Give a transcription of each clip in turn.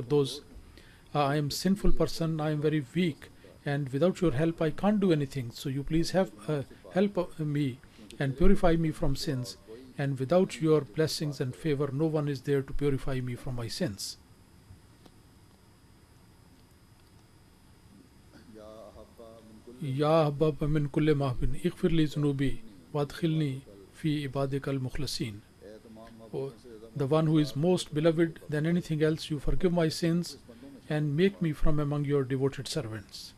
those. I am sinful person, I am very weak, and without your help I can't do anything. So you please have help me and purify me from sins. And without your blessings and favor, no one is there to purify me from my sins. Ya Habab min kulli mahbin ighfir li zunubi wadkhilni fi ibadikal mukhlasin. Oh, the one who is most beloved than anything else, you forgive my sins and make me from among your devoted servants.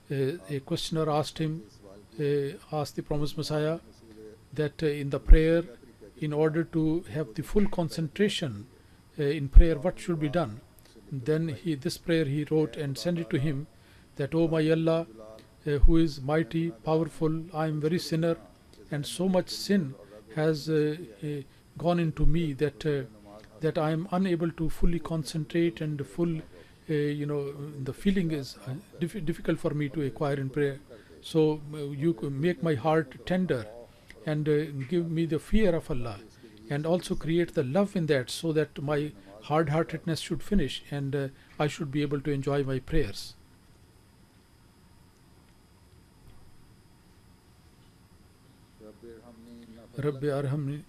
A questioner asked the promised Messiah that in the prayer, in order to have the full concentration in prayer, what should be done? Then this prayer he wrote and sent it to him, that, "O my Allah, who is mighty, powerful, I am very sinner, and so much sin has gone into me that I am unable to fully concentrate, and the feeling is difficult for me to acquire in prayer. So you make my heart tender and give me the fear of Allah, and also create the love in that, so that my hard-heartedness should finish and I should be able to enjoy my prayers." Rabbi arhamni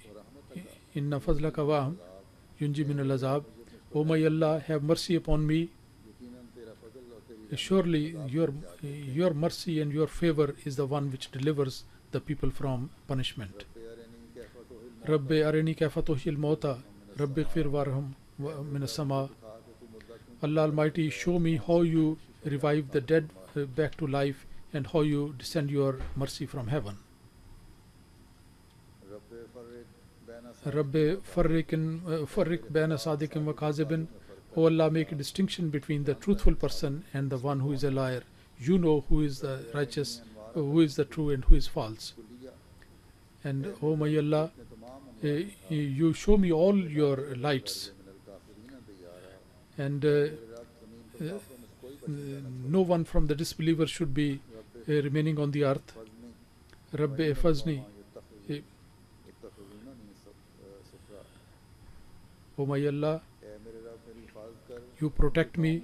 inna fazlaka waham yunji min al-azab. O my Allah, have mercy upon me. Surely your mercy and your favor is the one which delivers the people from punishment. Rabbi arini kaifa tuhil mauta Rabbi ighfir warham min as-sama. Allah Almighty, show me how you revive the dead back to life, and how you descend your mercy from heaven. Rabbi farriq baina sadiqin wa kazibin. O Allah, make a distinction between the truthful person and the one who is a liar. You know who is the righteous, who is the true, and who is false. And O my Allah, you show me all your lights, and no one from the disbelievers should be remaining on the earth. Rabbi ifazni. O my Allah, you protect me,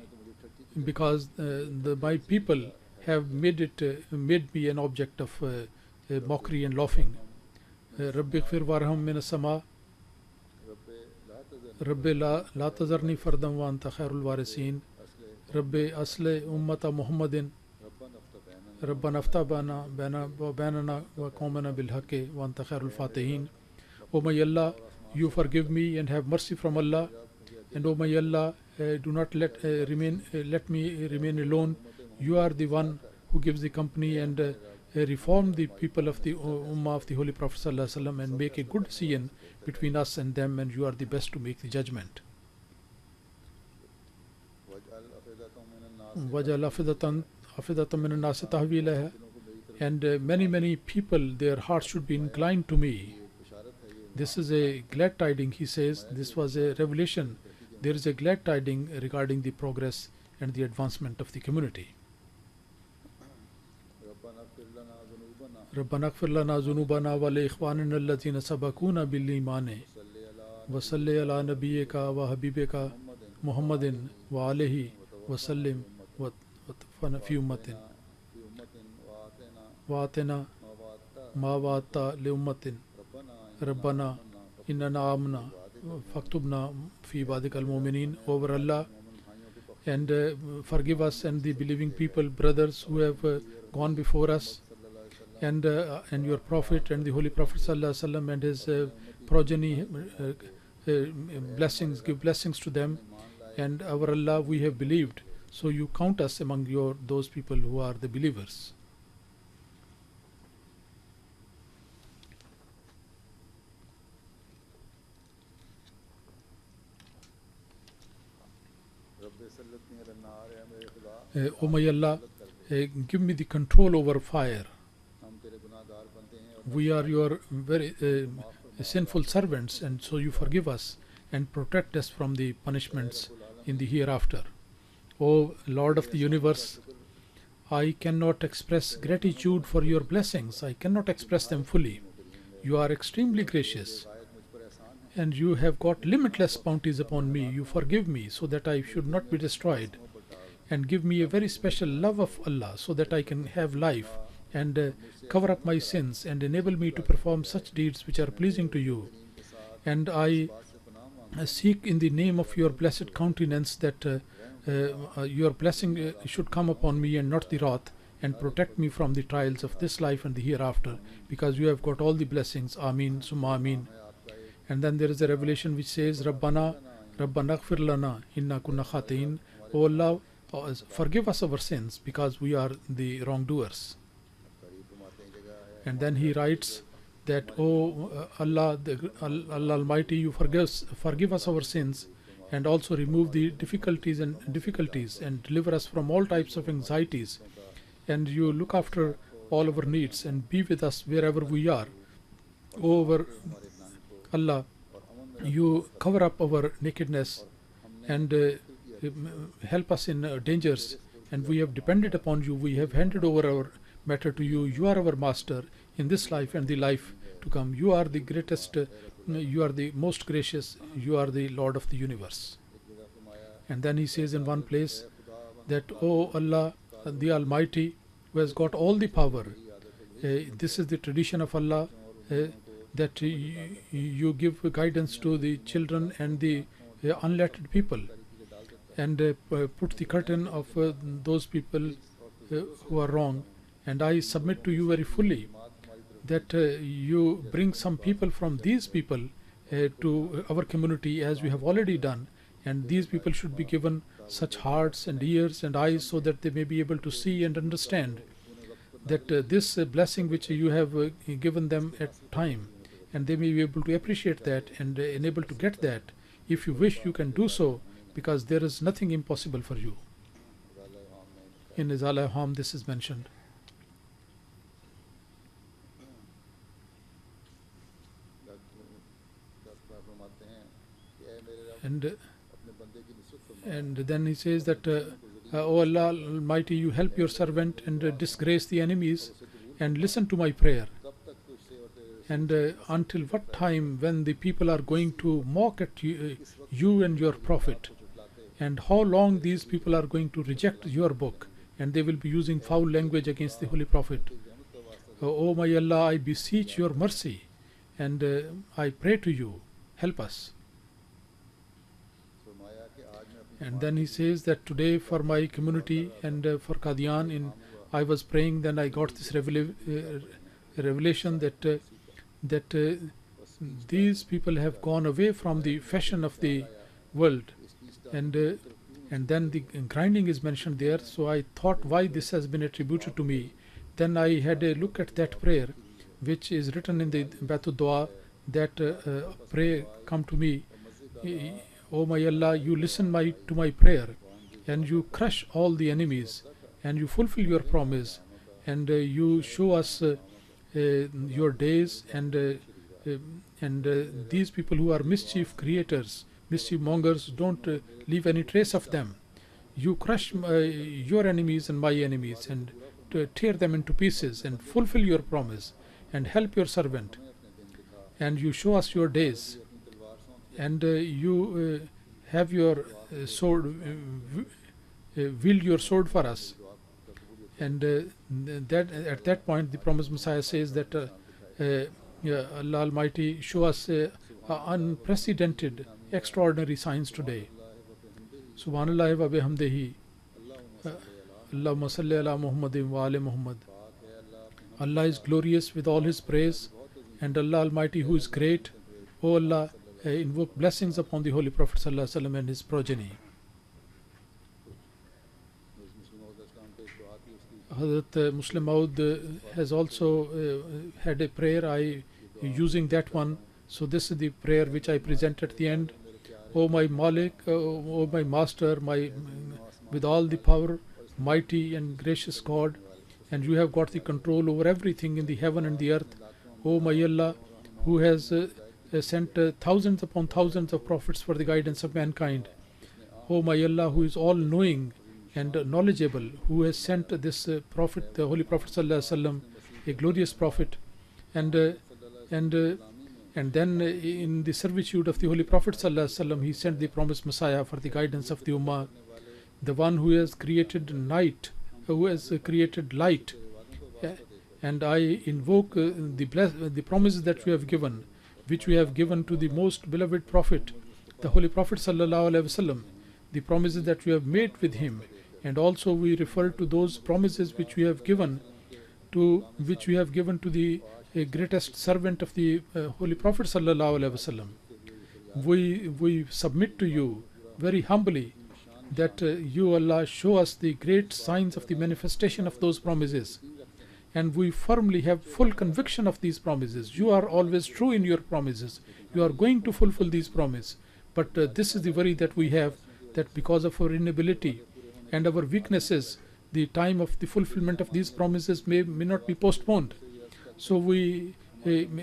because my people have made me an object of mockery and laughing. Rabbi ighfir warham min as-sama. Rabbi la tazarni fardan wa anta khairul warisin. Rabbi asli ummata Muhammadin. Rabbana aftah bainana wa qawmana bil haqqi wa anta khairul fatihin. O my Allah, you forgive me and have mercy from Allah. And O my Allah, do not let me remain alone. You are the one who gives the company, and reform the people of the Ummah of the Holy Prophet ﷺ, and make a good decision between us and them, and you are the best to make the judgment. وَجَعَلْ أَفِدَةً مِنَ النَّاسِ تَهْوِي إِلَيْهَا. And many people, their hearts should be inclined to me. This is a glad tiding, he says. This was a revelation. There is a glad tiding regarding the progress and the advancement of the community. رَبَّنَا اغْفِرْ لَنَا ذُنُوبَنَا وَلِإِخْوَانِنَا الَّذِينَ سَبَقُونَا بِالْإِيمَانِ وَصَلِّ عَلَى نَبِيِّكَ وَحَبِيبِكَ مُحَمَّدٍ وَعَلَيْهِ وَسَلِّمْ وَفِي أُمَّةٍ وَآتِنَا مَا وَعَدتَّ لِأُمَّةٍ رَبَّنَا إِنَّنَا آمَنَّا فَاكْتُبْنَا فِي عِبَادِكَ الْمُؤْمِنِينَ. Over Allah, and forgive us and the believing people, brothers who have gone before us, and your Prophet and the Holy Prophet ﷺ and his progeny, blessings, give blessings to them. And our Allah, we have believed, so you count us among those people who are the believers. O my Allah, give me the control over fire. We are your very sinful servants, and so you forgive us and protect us from the punishments in the hereafter. O Lord of the universe, I cannot express gratitude for your blessings. I cannot express them fully. You are extremely gracious. and you have got limitless bounties upon me. You forgive me so that I should not be destroyed, and give me a very special love of Allah so that I can have life, and cover up my sins and enable me to perform such deeds which are pleasing to you. And I seek in the name of your blessed countenance that your blessing should come upon me and not the wrath, and protect me from the trials of this life and the hereafter, because you have got all the blessings. Ameen summa ameen. And then there is a revelation which says, Rabbana ighfir lana inna kunna khatiin. O Allah, forgive us our sins because we are the wrongdoers. And then he writes that, O Allah, Allah Almighty, you forgive us our sins, and also remove the difficulties and deliver us from all types of anxieties, and you look after all our needs and be with us wherever we are. O our Allah, you cover up our nakedness and help us in dangers, and we have depended upon you. We have handed over our matter to you. You are our master in this life and the life to come. You are the greatest, you are the most gracious, you are the Lord of the universe. And then he says in one place that, O Allah, the Almighty, who has got all the power, this is the tradition of Allah, that you give guidance to the children and the unlettered people, and put the curtain of those people who are wrong. And I submit to you very fully that you bring some people from these people to our community, as we have already done, and these people should be given such hearts and ears and eyes so that they may be able to see and understand that this blessing which you have given them at time, and they may be able to appreciate that and enable to get that. If you wish, you can do so, because there is nothing impossible for you. In Izala Ham this is mentioned. And then he says that, O Allah Almighty, you help your servant and disgrace the enemies, and listen to my prayer. And until what time, when the people are going to mock at you and your prophet, and how long these people are going to reject your book, and they will be using foul language against the Holy Prophet. O my Allah, I beseech your mercy, and I pray to you, help us. And then he says that today for my community and for Qadian, I was praying, then I got this revelation that these people have gone away from the fashion of the world, and then the grinding is mentioned there. So I thought, why this has been attributed to me. Then I had a look at that prayer which is written in the Baitul Dua, that pray, come to me, O my Allah, you listen to my prayer, and you crush all the enemies, and you fulfill your promise, and you show us your days, and these people who are mischief creators, mischief mongers, don't leave any trace of them. You crush your enemies and my enemies, and tear them into pieces, and fulfill your promise, and help your servant, and you show us your days, and you have your sword, wield your sword for us. And that at that point the promised Messiah says that Allah Almighty, show us unprecedented, extraordinary signs today. Subhanallah wa bihamdihi. Allahumma salli ala Muhammadin wa ali Muhammad. Allah is glorious with all his praise, and Allah Almighty, who is great. O Allah, invoke blessings upon the Holy Prophet Sallallahu Alaihi Wasallam and his progeny. Hazrat Muslim Maud has also had a prayer, using that one. So this is the prayer which I present at the end. O my Malik, O my Master, with all the power, mighty and gracious God, and you have got the control over everything in the heaven and the earth. O my Allah, who has sent thousands upon thousands of prophets for the guidance of mankind. O my Allah, who is all knowing and knowledgeable, who has sent this prophet, the Holy Prophet Sallallahu Alaihi Wasallam, a glorious prophet, and And then in the servitude of the Holy Prophet ﷺ, he sent the promised Messiah for the guidance of the Ummah, the one who has created night, who has created light. And I invoke the promises that we have given, which we have given to the most beloved Prophet, the Holy Prophet ﷺ, the promises that we have made with him. And also we refer to those promises which we have given to the greatest servant of the Holy Prophet ﷺ. We submit to you very humbly that you, Allah, show us the great signs of the manifestation of those promises. And we firmly have full conviction of these promises. You are always true in your promises. You are going to fulfill these promises. But this is the worry that we have, that because of our inability and our weaknesses, the time of the fulfillment of these promises may not be postponed. So we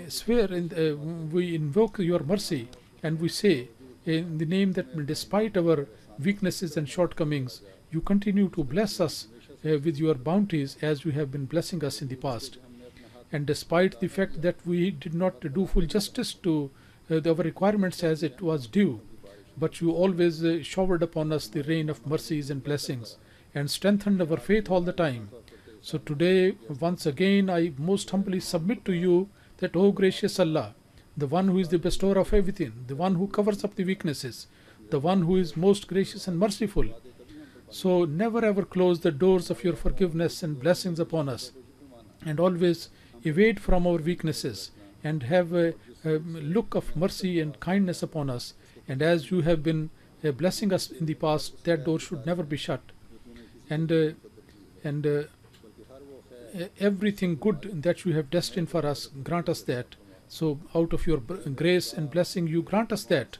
swear and we invoke your mercy, and we say in the name that despite our weaknesses and shortcomings, you continue to bless us with your bounties as you have been blessing us in the past. And despite the fact that we did not do full justice to our requirements as it was due, but you always showered upon us the rain of mercies and blessings and strengthened our faith all the time. So today, once again, I most humbly submit to you that, O gracious Allah, the one who is the bestower of everything, the one who covers up the weaknesses, the one who is most gracious and merciful, so never ever close the doors of your forgiveness and blessings upon us, and always evade from our weaknesses and have a look of mercy and kindness upon us. And as you have been blessing us in the past, that door should never be shut. And everything good that you have destined for us, grant us that. So out of your grace and blessing, you grant us that.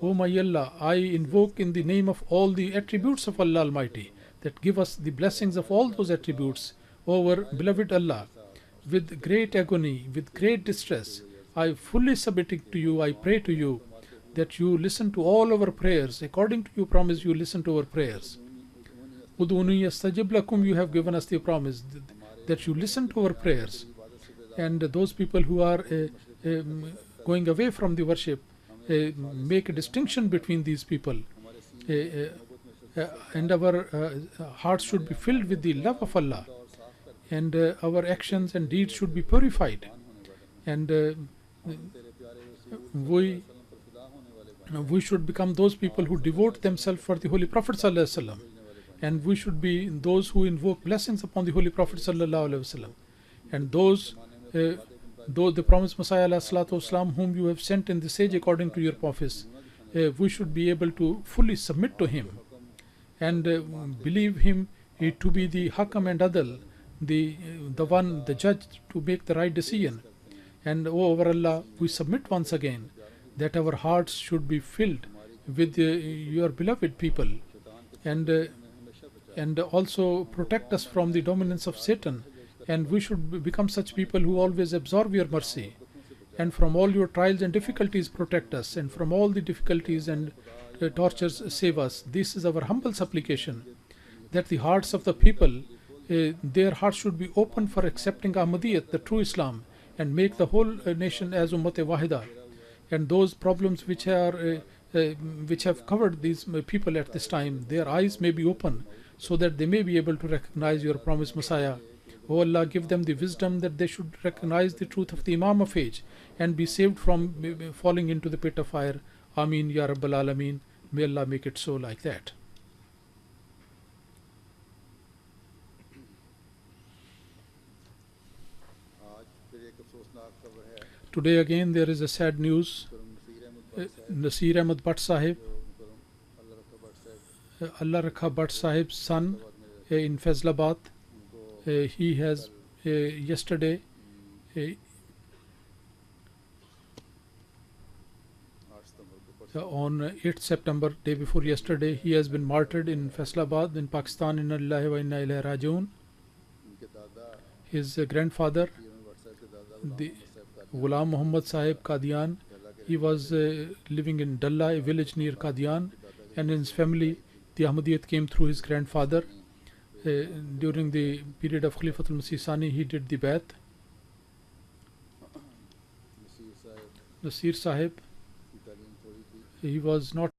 O my Allah, I invoke in the name of all the attributes of Allah Almighty, that give us the blessings of all those attributes, O our beloved Allah. With great agony, with great distress, I fully submitting to you, I pray to you that you listen to all our prayers. According to your promise, you listen to our prayers. Ud'uni astajib lakum, you have given us the promise that you listen to our prayers. And those people who are going away from the worship, make a distinction between these people. And our hearts should be filled with the love of Allah. And our actions and deeds should be purified. And we should become those people who devote themselves for the Holy Prophet ﷺ. And we should be those who invoke blessings upon the Holy Prophet ﷺ. And those the promised Messiah ﷺ, whom you have sent in the sage according to your prophets, we should be able to fully submit to him and believe him to be the Hakam and Adal, the one, the judge, to make the right decision. And O our Allah, we submit once again that our hearts should be filled with your beloved people, and also protect us from the dominance of Satan. And we should become such people who always absorb your mercy, and from all your trials and difficulties protect us, and from all the difficulties and tortures save us. This is our humble supplication, that the hearts of the people, their hearts should be open for accepting Ahmadiyyat, the true Islam, and make the whole nation as Ummat-e-Wahida. And those problems which have covered these people at this time, their eyes may be open, so that they may be able to recognize your promised Messiah. O Allah, give them the wisdom that they should recognize the truth of the Imam of age and be saved from falling into the pit of fire. Ameen Ya Rabbal Alameen. May Allah make it so like that. Today again there is a sad news. Nasir Ahmad Bhatt Sahib, Allah Rakha Bhatt Sahib's son in Faisalabad, he has yesterday on 8th September, day before yesterday, he has been martyred in Faisalabad in Pakistan. Inna lillahi wa inna ilayhi raji'un. His grandfather, the Ghulam Muhammad Sahib Qadian, he was living in Dalla, a village near Qadian, and in his family the Ahmadiyyat came through his grandfather. During the period of Khalifatul Masih Sani, he did the Bai'at. Nasir Sahib, he was not